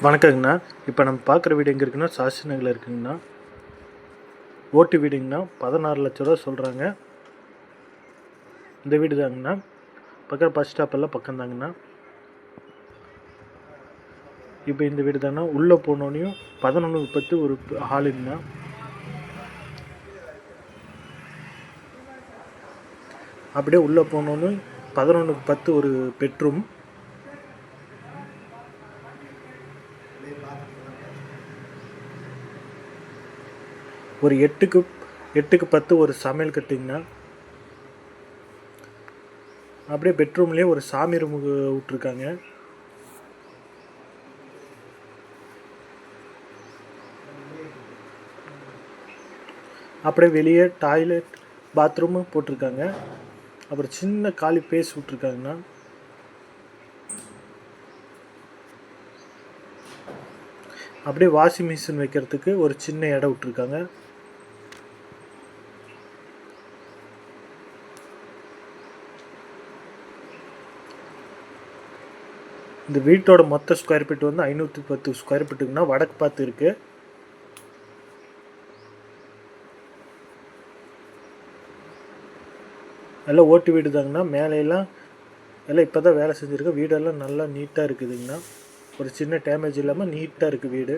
வணக்கங்கண்ணா. இப்போ நம்ம பார்க்குற வீடு எங்கே இருக்குன்னா, சாஸ்திரி நகரில் இருக்குங்கண்ணா. ஓட்டு வீடுங்கண்ணா. 16 லட்ச ரூபா சொல்கிறாங்க. இந்த வீடு தாங்கண்ணா. பக்கம் பஸ் ஸ்டாப்பெல்லாம் பக்கம் தாங்கண்ணா. இப்போ இந்த வீடு தாங்கண்ணா. உள்ளே போனோடனையும் 11:10 ஒரு ஹாலுங்கண்ணா. அப்படியே உள்ளே போனோன்னு 11:10 ஒரு பெட்ரூம். ஒரு 8க்கு 10 ஒரு சமையல் கட்டுங்கண்ணா. அப்படியே பெட்ரூம்லேயே ஒரு சாமி ரூம் விட்ருக்காங்க. அப்படியே வெளியே டாய்லெட் பாத்ரூமும் போட்டிருக்காங்க. அப்புறம் சின்ன காலி பேஸ் விட்ருக்காங்கண்ணா. அப்படியே வாஷிங் மிஷின் வைக்கிறதுக்கு ஒரு சின்ன இடம் விட்ருக்காங்க. இந்த வீட்டோட மொத்த ஸ்கொயர் ஃபீட் வந்து 510 ஸ்கொயர் ஃபீட்டுக்குன்னா வடக்கு பார்த்து இருக்குது. எல்லாம் ஓட்டு வீடு தாங்கண்ணா. மேலையெல்லாம் எல்லாம் இப்போ தான் வேலை செஞ்சுருக்கு. வீடெல்லாம் நல்லா நீட்டாக இருக்குதுங்கண்ணா. ஒரு சின்ன டேமேஜ் இல்லாமல் நீட்டாக இருக்குது வீடு.